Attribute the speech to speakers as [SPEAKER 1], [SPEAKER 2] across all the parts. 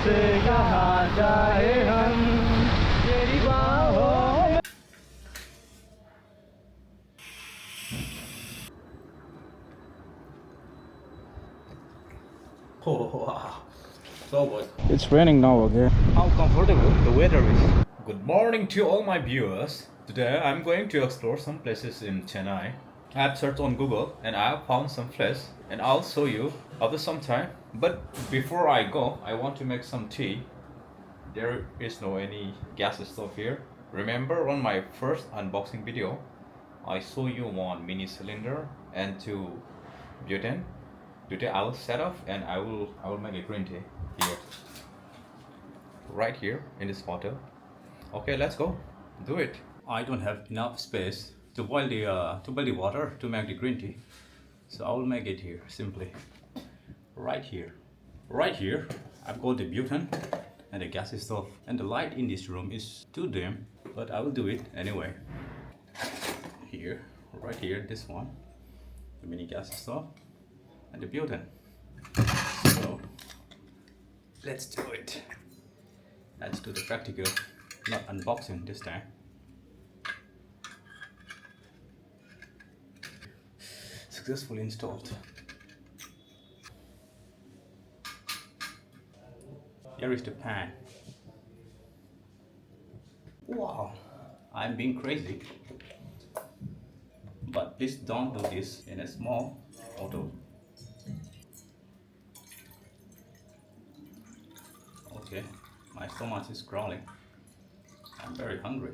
[SPEAKER 1] से कहाँ जाए हम तेरी बाहों में.
[SPEAKER 2] Oh wow, so good.
[SPEAKER 1] It's raining now again.
[SPEAKER 2] How comfortable the weather is. Good morning to all my viewers. Today I'm going to explore some places in Chennai. I have searched on Google and I have found some place and I'll show you after some time. But before I go, I want to make some tea. There is no any gas stove here. Remember on my first unboxing video, I show you one mini cylinder and two butane. Today I will set off and I will make a green tea here. Right here in this bottle. Okay, let's go. Do it. I don't have enough space to boil the water to make the green tea. So I will make it here simply. Right here. Right here I've got the butane and the gas stove, and the light in this room is too dim, but I will do it anyway. Here, right here, this one, the mini gas stove and the butane. So let's do it. Let's do the practical, not unboxing this time. Successfully installed. Here is the pan. Wow, I'm being crazy. But please don't do this in a small bottle. Okay, my stomach is growling. I'm very hungry.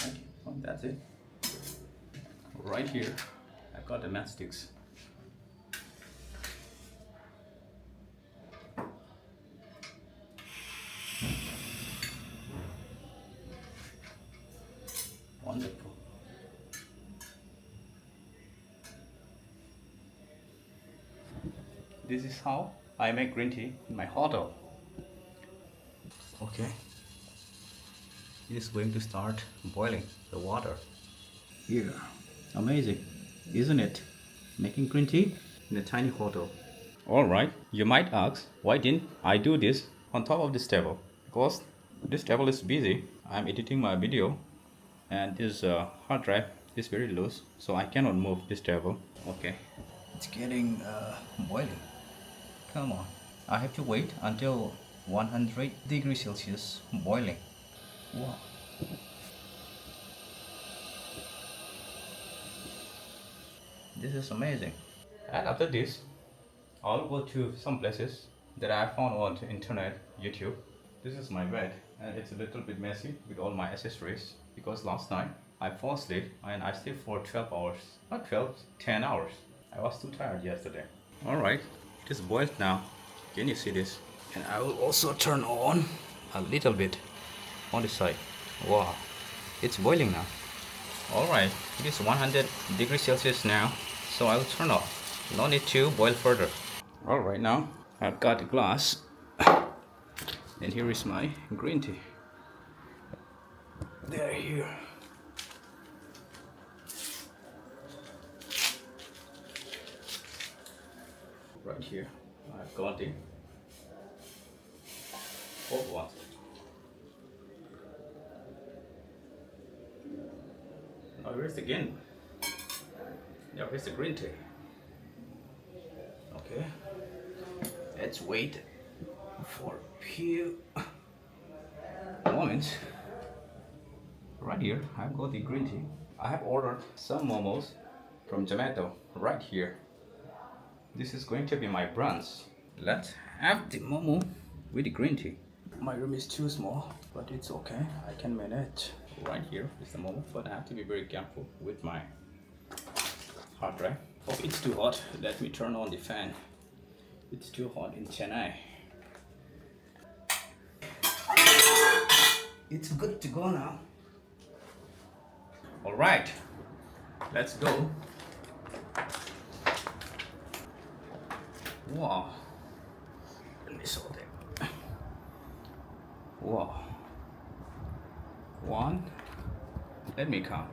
[SPEAKER 2] Okay, well, that's it. Right here, I got the matchsticks. Wonderful. This is how I make green tea in my hotel. Okay. It is going to start boiling the water. Here. Amazing, isn't it? Making green tea in a tiny hotel. Alright, you might ask, why didn't I do this on top of this table? Because this table is busy. I'm editing my video and this hard drive is very loose, so I cannot move this table. Okay, it's getting boiling. Come on, I have to wait until 100 degrees Celsius boiling. Wow. This is amazing. And after this, I'll go to some places that I found on the internet, YouTube. This is my bed and it's a little bit messy with all my accessories because last night I fell asleep and I slept for 12 hours. Not 12, 10 hours. I was too tired yesterday. Alright, it is boiled now. Can you see this? And I will also turn on a little bit on the side. Wow, it's boiling now. Alright, it is 100 degrees Celsius now, so I will turn off. No need to boil further. Alright, now I've got a glass and here is my green tea. There, here. Right here, I've got it. Hot water. Now here's again. Now here's the green tea. Okay. Let's wait for a few moments. Right here, I've got the green tea. I have ordered some momos from Zomato right here. This is going to be my brunch. Let's have the momo with the green tea. My room is too small, but it's okay. I can manage. Right here is the momo, but I have to be very careful with my hard drive. Oh, it's too hot. Let me turn on the fan. It's too hot in Chennai. It's good to go now. All right, let's go. Wow. Let me show them. Wow. One. Let me count.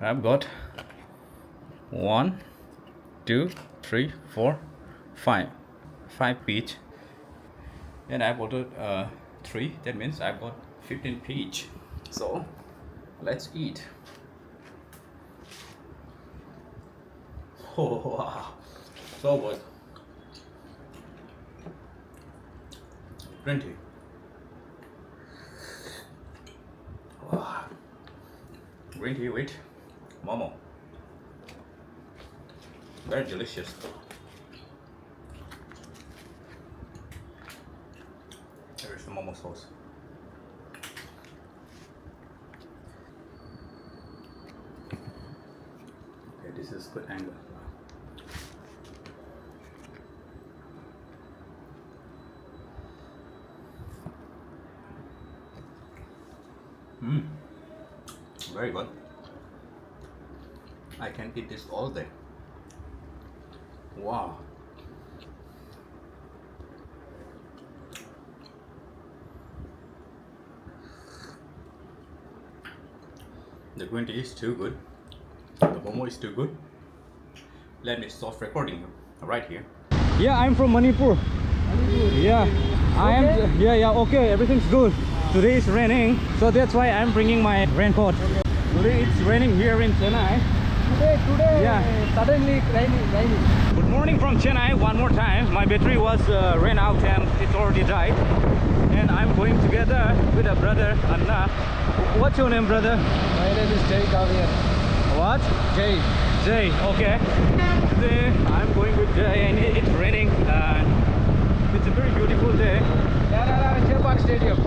[SPEAKER 2] I've got 1, 2, 3, 4, 5. 5 each. And I've ordered 3. That means I've got 15 each. So let's eat. Oh wow, so good. Plenty. Wow. Green tea with Momo. Very delicious. There is the Momo sauce. Okay, this is good angle. Very good. I can eat this all day. Wow. The green tea is too good. The momo is too good. Let me stop recording right here.
[SPEAKER 1] Yeah, I'm from Manipur. Yeah, I am. Yeah, okay, everything's good. Today is raining, so that's why I'm bringing my raincoat. Today it's raining here in Chennai.
[SPEAKER 3] Today,
[SPEAKER 1] Yeah.
[SPEAKER 3] suddenly raining.
[SPEAKER 1] Good morning from Chennai one more time. My battery was ran out and it already died. And I'm going together with a brother, Anna. What's your name, brother?
[SPEAKER 3] My name is Jay Kavian.
[SPEAKER 1] What?
[SPEAKER 3] Jay.
[SPEAKER 1] Jay, okay. Today I'm going with Jay and it's raining. It's a very beautiful day.
[SPEAKER 3] Chepak Stadium.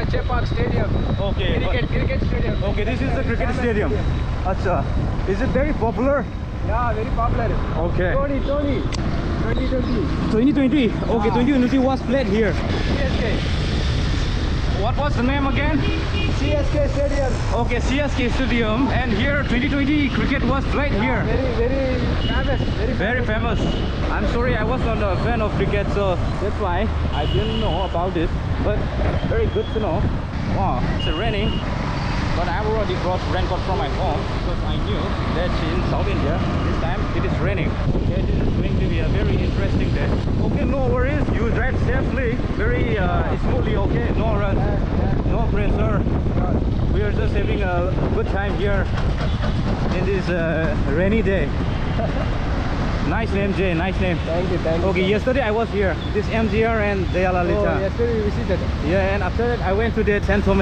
[SPEAKER 3] Chepak Stadium.
[SPEAKER 1] Okay.
[SPEAKER 3] Cricket stadium.
[SPEAKER 1] Okay, this is the cricket stadium. Acha. Is it very popular?
[SPEAKER 3] Yeah, very popular.
[SPEAKER 1] Okay.
[SPEAKER 3] Tony. 2020.
[SPEAKER 1] 2020. Okay, 2020 was played here.
[SPEAKER 3] CSK.
[SPEAKER 1] What was the name again?
[SPEAKER 3] CSK Stadium.
[SPEAKER 1] Okay, CSK Stadium. And here 2020 cricket was played here.
[SPEAKER 3] Very famous.
[SPEAKER 1] Very famous. I'm sorry, I was not a fan of cricket, so that's why I didn't know about it. But very good to know. Wow, it's raining. But I already brought raincoat from my home because I knew that in South India this time it is raining. Okay, this is going to be a very interesting day. Okay, no worries. You drive safely, very smoothly. Okay, no rush, no pressure. We are just having a good time here in this rainy day. Nice name, Jay. Nice name.
[SPEAKER 3] Thank you.
[SPEAKER 1] Okay, yesterday I was here. This MGR and Dayalalita.
[SPEAKER 3] Oh, yesterday we visited.
[SPEAKER 1] Yeah, and after that I went to the Tentome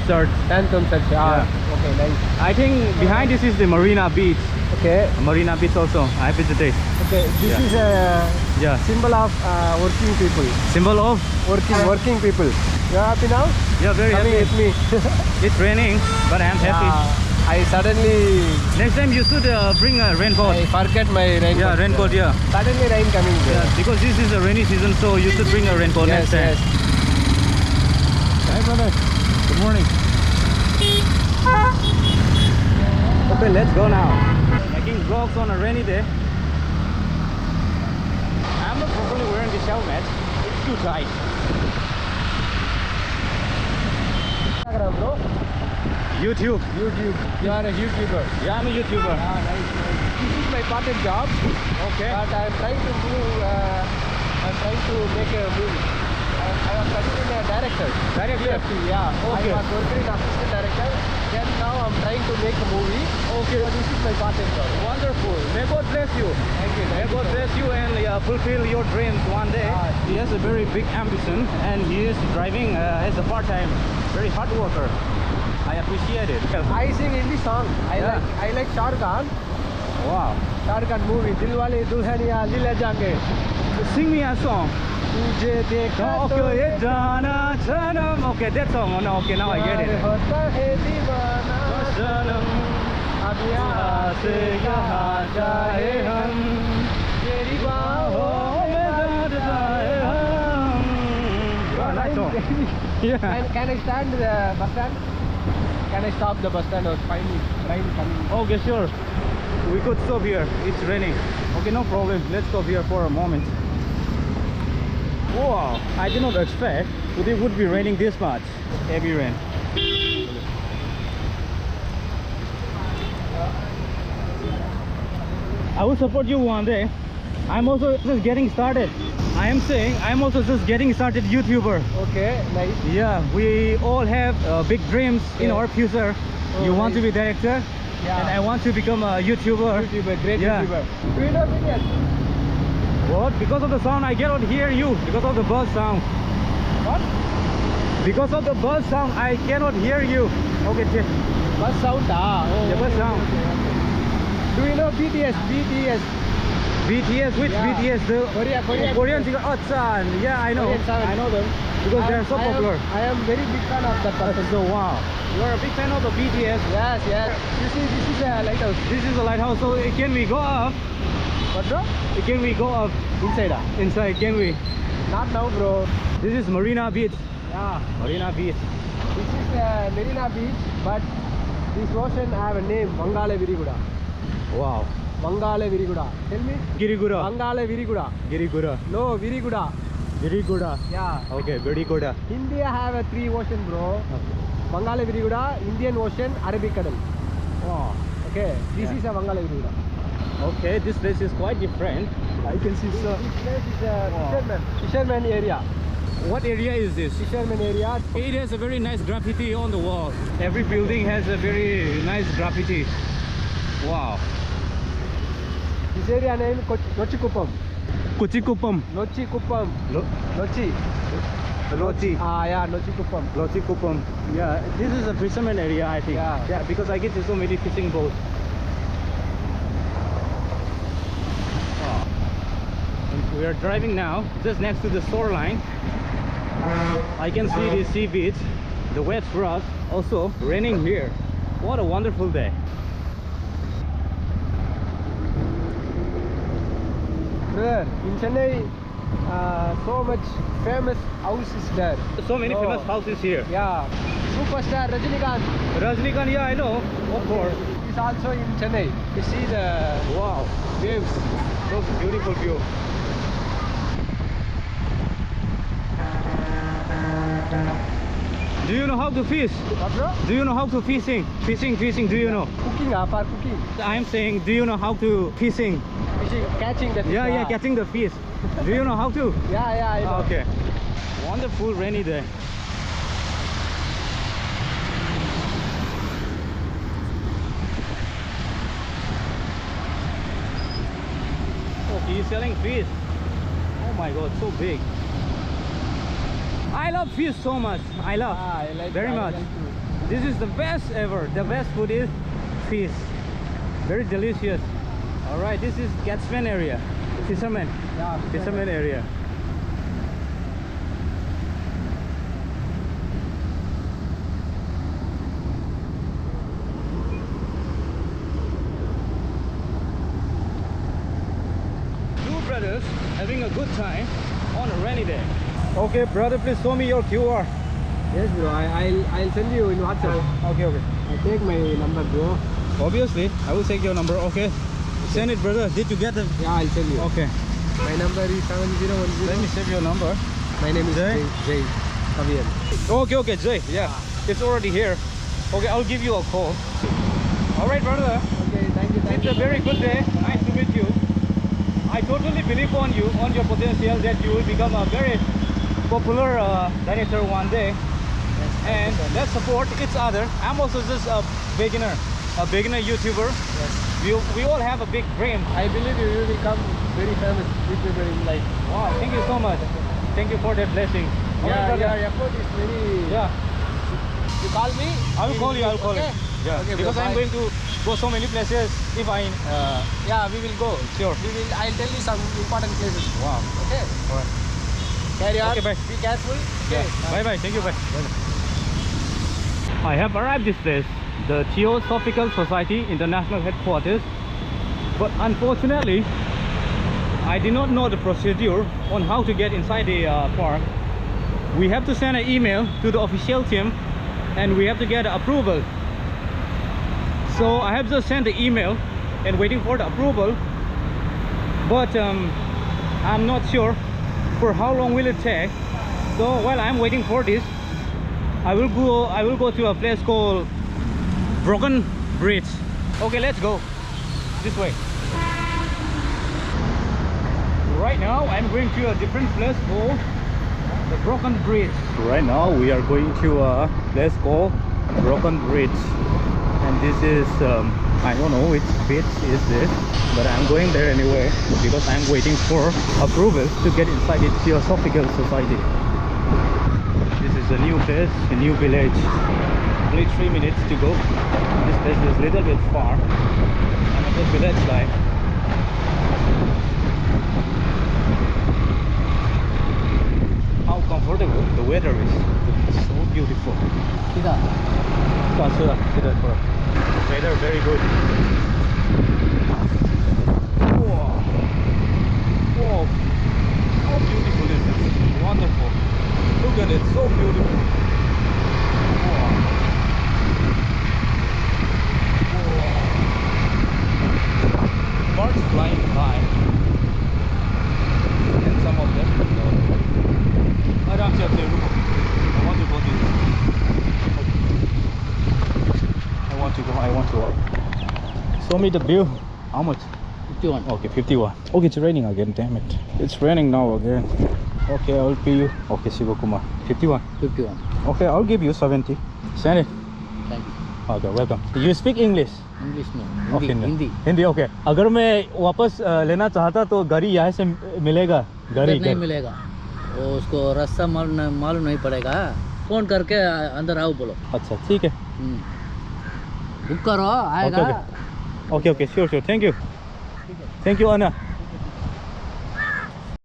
[SPEAKER 1] church.
[SPEAKER 3] Phantom Church. Okay, nice.
[SPEAKER 1] I think behind this is the Marina Beach.
[SPEAKER 3] Okay.
[SPEAKER 1] Marina Beach also. I visited.
[SPEAKER 3] Okay, this is a
[SPEAKER 1] Yeah.
[SPEAKER 3] symbol of working people.
[SPEAKER 1] Symbol of?
[SPEAKER 3] Working people. You are happy now?
[SPEAKER 1] Yeah, very
[SPEAKER 3] Coming
[SPEAKER 1] happy.
[SPEAKER 3] with me.
[SPEAKER 1] It's raining, but I'm happy.
[SPEAKER 3] I suddenly
[SPEAKER 1] Next time you should bring a raincoat.
[SPEAKER 3] I forget my raincoat.
[SPEAKER 1] Yeah, raincoat. Yeah.
[SPEAKER 3] Suddenly rain coming.
[SPEAKER 1] Yeah, because this is a rainy season, so you should bring a raincoat
[SPEAKER 3] Yes,
[SPEAKER 1] next time.
[SPEAKER 3] yes.
[SPEAKER 1] Hi, brother. Good morning. Okay, let's go now. Making vlogs on a rainy day. I'm not properly wearing this helmet. It's too tight.
[SPEAKER 3] Instagram, bro.
[SPEAKER 1] YouTube.
[SPEAKER 3] You are a YouTuber.
[SPEAKER 1] Yeah, I'm a YouTuber.
[SPEAKER 3] Nice. This is my part-time job.
[SPEAKER 1] Okay.
[SPEAKER 3] But I'm trying to move. I'm trying to make a movie. I was studying a director.
[SPEAKER 1] Director?
[SPEAKER 3] Yeah.
[SPEAKER 1] Okay.
[SPEAKER 3] I was working in assistant director. Then now I'm trying to make a movie.
[SPEAKER 1] Okay.
[SPEAKER 3] So this is my part-time job.
[SPEAKER 1] Wonderful. May God bless you.
[SPEAKER 3] Thank you.
[SPEAKER 1] May God bless you and fulfill your dreams one day. He has a very big ambition and he is driving as a part-time, very hard worker. I appreciate it.
[SPEAKER 3] I sing Hindi song. I like Shah Rukh Khan.
[SPEAKER 1] Wow.
[SPEAKER 3] Shah Rukh Khan movie. Dilwale Dulhaniya Le Le Jange.
[SPEAKER 1] Sing me a song.
[SPEAKER 3] तुझे देखा
[SPEAKER 1] Oh, okay, yeah, Jana Janam. Okay, that song. Oh, no, okay, now I get it.
[SPEAKER 3] होता है दीवाना
[SPEAKER 1] Janam.
[SPEAKER 3] अब
[SPEAKER 1] यहाँ से यहाँ जाए हम,
[SPEAKER 3] तेरी बाहों
[SPEAKER 1] में बैठ जाए हम. Wow, nice song. Yeah.
[SPEAKER 3] Can I stand the bus stand? Can I stop the bus stand or find rain coming?
[SPEAKER 1] Okay, sure. We could stop here. It's raining. Okay, no problem. Let's stop here for a moment. Wow, I did not expect today would be raining this much. Heavy rain. I will support you one day. I'm also just getting started. I am saying I'm also just getting started YouTuber.
[SPEAKER 3] Okay, nice.
[SPEAKER 1] Yeah, we all have big dreams in
[SPEAKER 3] Yeah.
[SPEAKER 1] our future.
[SPEAKER 3] Oh,
[SPEAKER 1] You want to
[SPEAKER 3] nice.
[SPEAKER 1] be director,
[SPEAKER 3] Yeah.
[SPEAKER 1] and I want to become a YouTuber.
[SPEAKER 3] YouTuber, great
[SPEAKER 1] Yeah.
[SPEAKER 3] YouTuber. Do you know BTS?
[SPEAKER 1] What? Because of the sound, I cannot hear you. Because of the buzz sound.
[SPEAKER 3] What?
[SPEAKER 1] Because of the buzz sound, I cannot hear you. Okay, check.
[SPEAKER 3] Bus sound. Ah. Oh,
[SPEAKER 1] Yeah, bus
[SPEAKER 3] okay,
[SPEAKER 1] sound.
[SPEAKER 3] okay, okay. Do you know BTS? BTS.
[SPEAKER 1] BTS, which
[SPEAKER 3] Yeah.
[SPEAKER 1] BTS? The
[SPEAKER 3] Korean
[SPEAKER 1] singer. Oh, Chan. Yeah, I know.
[SPEAKER 3] Korean Chan.
[SPEAKER 1] I know them because they're so popular.
[SPEAKER 3] I am very big fan of that person.
[SPEAKER 1] So wow, you are a big fan of the BTS.
[SPEAKER 3] Yes, yes. You see, this is a lighthouse.
[SPEAKER 1] This is a lighthouse. So can we go up?
[SPEAKER 3] What, bro?
[SPEAKER 1] Can we go up
[SPEAKER 3] Inside. Ah?
[SPEAKER 1] inside? Can we?
[SPEAKER 3] Not now, bro.
[SPEAKER 1] This is Marina Beach.
[SPEAKER 3] Yeah.
[SPEAKER 1] Marina Beach.
[SPEAKER 3] This is Marina Beach, but this ocean have a name, Vangale Viriguda.
[SPEAKER 1] Wow.
[SPEAKER 3] Vangale Viriguda. Tell me.
[SPEAKER 1] Girigura.
[SPEAKER 3] Vangale Viriguda.
[SPEAKER 1] Girigura.
[SPEAKER 3] No, Viriguda.
[SPEAKER 1] Giriguda.
[SPEAKER 3] Yeah.
[SPEAKER 1] Okay, Giriguda.
[SPEAKER 3] India have a 3 ocean, bro. Vangale Viriguda, Indian Ocean, Arabic Kadal.
[SPEAKER 1] Wow.
[SPEAKER 3] Okay, this
[SPEAKER 1] Yeah.
[SPEAKER 3] is a Vangale Viriguda.
[SPEAKER 1] Okay, this place is quite different. I can see so.
[SPEAKER 3] This place is a
[SPEAKER 1] Wow.
[SPEAKER 3] fisherman area.
[SPEAKER 1] What area is this?
[SPEAKER 3] Fisherman area.
[SPEAKER 1] It has a very nice graffiti on the wall. Every building has a very nice graffiti. Wow.
[SPEAKER 3] This area name Nochikuppam.
[SPEAKER 1] Kuchikupam.
[SPEAKER 3] Nochikuppam. Nochi.
[SPEAKER 1] Lochi.
[SPEAKER 3] Ah, yeah, Nochikuppam.
[SPEAKER 1] Lochikupam. Yeah, this is a fisherman area, I think.
[SPEAKER 3] Yeah.
[SPEAKER 1] Because I get to so many fishing boats. Wow. And we are driving now just next to the shoreline. I can see the sea beach, the wet grass, also raining here. What a wonderful day.
[SPEAKER 3] Brother, in Chennai, so much famous houses there.
[SPEAKER 1] So many
[SPEAKER 3] No.
[SPEAKER 1] famous houses here.
[SPEAKER 3] Yeah. Superstar Rajinikanth
[SPEAKER 1] Rajnikant, yeah, I know, of course.
[SPEAKER 3] is also in Chennai. You see the
[SPEAKER 1] Wow,
[SPEAKER 3] waves.
[SPEAKER 1] so beautiful view. Do you know how to fish?
[SPEAKER 3] What, bro?
[SPEAKER 1] Do you know how to fishing? Fishing, do you know?
[SPEAKER 3] Cooking, for cooking.
[SPEAKER 1] I'm saying, do you know how to fishing?
[SPEAKER 3] Fishing, catching the fish.
[SPEAKER 1] Yeah, catching the fish. Do you know how to?
[SPEAKER 3] Yeah, I know.
[SPEAKER 1] Okay. Wonderful rainy day. Oh, he's selling fish. Oh my god, so big. I love fish so much. I love
[SPEAKER 3] I like
[SPEAKER 1] very
[SPEAKER 3] I
[SPEAKER 1] much.
[SPEAKER 3] like too.
[SPEAKER 1] This is the best ever. The best food is fish. Very delicious. All right, this is catchment area. Fisherman.
[SPEAKER 3] Yeah,
[SPEAKER 1] Fisherman area. Two brothers having a good time on a rainy day. Okay, brother, please show me your QR.
[SPEAKER 3] Yes, bro. I'll send you in WhatsApp.
[SPEAKER 1] Okay.
[SPEAKER 3] I take my number, bro.
[SPEAKER 1] Obviously, I will take your number. Okay. Send it, brother. Did you get it?
[SPEAKER 3] Yeah, I'll send you.
[SPEAKER 1] Okay.
[SPEAKER 3] My number is 7010.
[SPEAKER 1] Let me save your number.
[SPEAKER 3] My name is
[SPEAKER 1] Jay?
[SPEAKER 3] Jay Kavian.
[SPEAKER 1] Okay, Jay. Yeah, it's already here. Okay, I'll give you a call. All right, brother.
[SPEAKER 3] Okay, thank you.
[SPEAKER 1] It's a very good day. Nice to meet you. I totally believe on you, on your potential that you will become a very popular director one day. And let's support each other. I'm also just a beginner YouTuber.
[SPEAKER 3] Yes.
[SPEAKER 1] We all have a big dream.
[SPEAKER 3] I believe you will become very famous YouTuber in life.
[SPEAKER 1] Wow, thank you so much. Thank you for that blessing. All right,
[SPEAKER 3] Yeah,
[SPEAKER 1] brother.
[SPEAKER 3] your effort is very.
[SPEAKER 1] Yeah.
[SPEAKER 3] You call me?
[SPEAKER 1] I will call you.
[SPEAKER 3] Okay.
[SPEAKER 1] Yeah.
[SPEAKER 3] Okay,
[SPEAKER 1] Because
[SPEAKER 3] bro,
[SPEAKER 1] I'm
[SPEAKER 3] bye.
[SPEAKER 1] going to go so many places. If I
[SPEAKER 3] Yeah, we will go.
[SPEAKER 1] Sure.
[SPEAKER 3] I'll tell you some important places.
[SPEAKER 1] Wow.
[SPEAKER 3] Okay.
[SPEAKER 1] Alright.
[SPEAKER 3] Carry on.
[SPEAKER 1] Okay, bye.
[SPEAKER 3] Be careful.
[SPEAKER 1] Yeah.
[SPEAKER 3] Okay.
[SPEAKER 1] Bye. Thank you. Bye. I have arrived this place, the Theosophical Society International Headquarters. But unfortunately, I did not know the procedure on how to get inside the park. We have to send an email to the official team and we have to get approval. So I have just sent the email and waiting for the approval. But I'm not sure for how long will it take. So while I'm waiting for this, I will go to a place called Broken Bridge. Okay, let's go this way. Right now I'm going to a different place called the Broken Bridge. Right now we are going to a place called Broken Bridge, and this is I don't know which bridge is this, but I'm going there anyway because I'm waiting for approval to get inside the Theosophical Society. This is a new place, a new village. Only 3 minutes to go. This place is a little bit far. I'm at the village like. How comfortable the weather is. It's so beautiful. Weather very good. Whoa. Whoa. How beautiful is this? Wonderful. Look at it, so beautiful. Whoa. Whoa. Birds flying high. And some of them. I want to go to this. I want to walk. Show me the bill. How much?
[SPEAKER 3] 51.
[SPEAKER 1] Okay, 51. Okay, it's raining again, damn it. It's raining now again. Okay, I'll pay you. Okay, Sivakumar. 51.
[SPEAKER 3] 51.
[SPEAKER 1] Okay, I'll give you 70. Send it.
[SPEAKER 3] Thank you.
[SPEAKER 1] Okay, welcome. You speak English?
[SPEAKER 3] English no.
[SPEAKER 1] Okay,
[SPEAKER 3] Hindi.
[SPEAKER 1] Hindi okay. अगर मैं वापस लेना चाहता तो गाड़ी यहाँ से मिलेगा? गाड़ी
[SPEAKER 3] नहीं मिलेगा, वो उसको रास्ता मालूम नहीं पड़ेगा, फोन करके अंदर आओ बोलो.
[SPEAKER 1] अच्छा ठीक है.
[SPEAKER 3] बुक करो, आएगा.
[SPEAKER 1] Okay sure thank you. Thank you Anna.